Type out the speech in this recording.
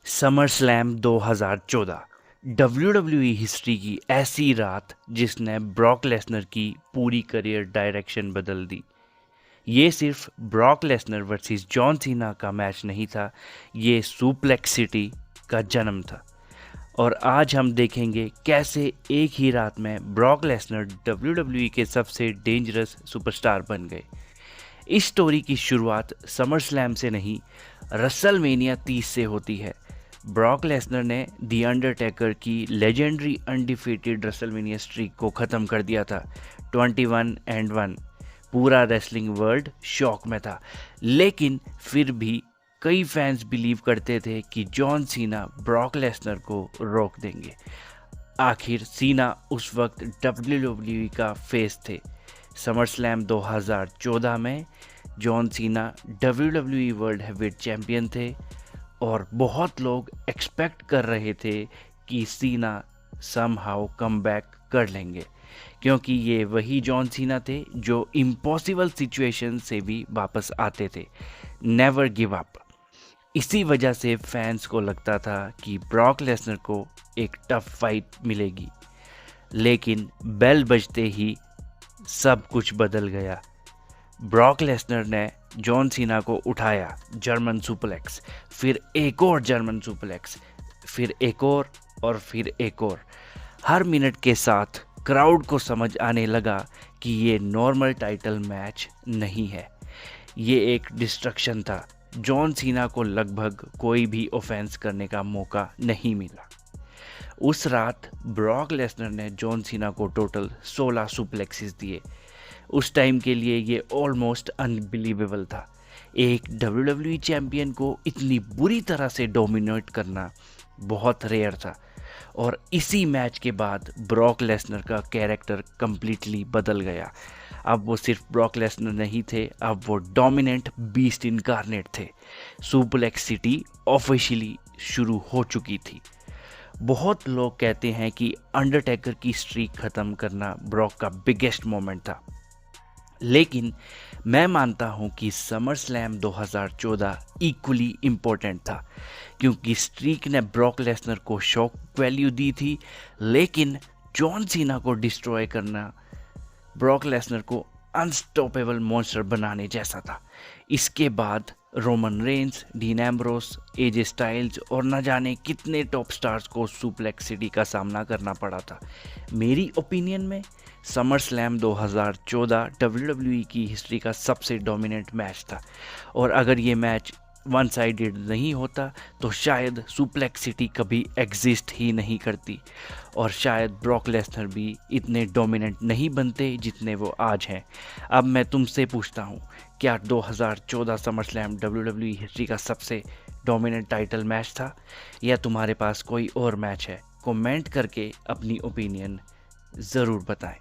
Summer slam 2014 WWE history की ऐसी रात जिसने ब्रॉक लेसनर की पूरी करियर डायरेक्शन बदल दी। ये सिर्फ Brock Lesnar versus John Cena का मैच नहीं था, ये सुप्लेक्स सिटी का जन्म था। और आज हम देखेंगे कैसे एक ही रात में ब्रॉक लेसनर WWE के सबसे डेंजरस सुपरस्टार बन गए। इस स्टोरी की शुरुआत समर स्लैम से नहीं, रसलमेनिया 30 से होती है। ब्रॉक लेसनर ने दी अंडरटेकर की लेजेंडरी अनडिफीटेड रेसलमेनिया स्ट्रीक को ख़त्म कर दिया था, 21-1। पूरा रेसलिंग वर्ल्ड शॉक में था, लेकिन फिर भी कई फैंस बिलीव करते थे कि जॉन सीना ब्रॉक लेसनर को रोक देंगे। आखिर सीना उस वक्त WWE का फेस थे। समर स्लैम 2014 में John Cena WWE world heavyweight champion थे और बहुत लोग एक्सपेक्ट कर रहे थे कि सीना समहाउ कम बैक कर लेंगे, क्योंकि ये वही जॉन सीना थे जो इम्पॉसिबल सिचुएशन से भी वापस आते थे, नेवर गिव अप। इसी वजह से फैंस को लगता था कि ब्रॉक लेसनर को एक टफ फाइट मिलेगी। लेकिन बेल बजते ही सब कुछ बदल गया। ब्रॉक लेसनर ने जॉन सीना को उठाया, जर्मन सुप्लेक्स, फिर एक और जर्मन सुप्लेक्स, फिर एक और फिर एक और। हर मिनट के साथ क्राउड को समझ आने लगा कि ये नॉर्मल टाइटल मैच नहीं है, ये एक डिस्ट्रक्शन था। जॉन सीना को लगभग कोई भी ऑफेंस करने का मौका नहीं मिला। उस रात ब्रॉक लेसनर ने जॉन सीना को टोटल 16 सुप्लेक्सेस दिए। उस टाइम के लिए ये ऑलमोस्ट अनबिलीवेबल था। एक WWE चैंपियन को इतनी बुरी तरह से डोमिनेट करना बहुत रेयर था। और इसी मैच के बाद ब्रॉक लेसनर का कैरेक्टर कम्प्लीटली बदल गया। अब वो सिर्फ ब्रॉक लेसनर नहीं थे, अब वो डोमिनेंट बीस्ट इनकार्नेट थे। सुप्लेक्स सिटी ऑफिशियली शुरू हो चुकी थी। बहुत लोग कहते हैं कि अंडरटेकर की स्ट्रीक ख़त्म करना ब्रॉक का बिगेस्ट मोमेंट था, लेकिन मैं मानता हूं कि समर स्लैम 2014 इक्वली इम्पोर्टेंट था, क्योंकि स्ट्रीक ने ब्रॉक लेसनर को शॉक वैल्यू दी थी, लेकिन जॉन सीना को डिस्ट्रॉय करना ब्रॉक लेसनर को अनस्टॉपेबल मॉन्स्टर बनाने जैसा था। इसके बाद Roman Reigns, dean Ambrose, AJ Styles और न जाने कितने टॉप स्टार्स को सुप्लेक्स सिटी का सामना करना पड़ा था। मेरी ओपिनियन में समर स्लैम 2014 WWE की हिस्ट्री का सबसे डोमिनेंट मैच था, और अगर ये मैच वन साइडेड नहीं होता तो शायद सुप्लेक्स सिटी कभी एग्जिस्ट ही नहीं करती, और शायद ब्रॉक लेसनर भी इतने डोमिनेंट नहीं बनते जितने वो आज हैं। अब मैं तुमसे पूछता हूँ, क्या 2014 समर स्लैम WWE हिस्ट्री का सबसे डोमिनेंट टाइटल मैच था, या तुम्हारे पास कोई और मैच है? कमेंट करके अपनी ओपिनियन ज़रूर बताएं।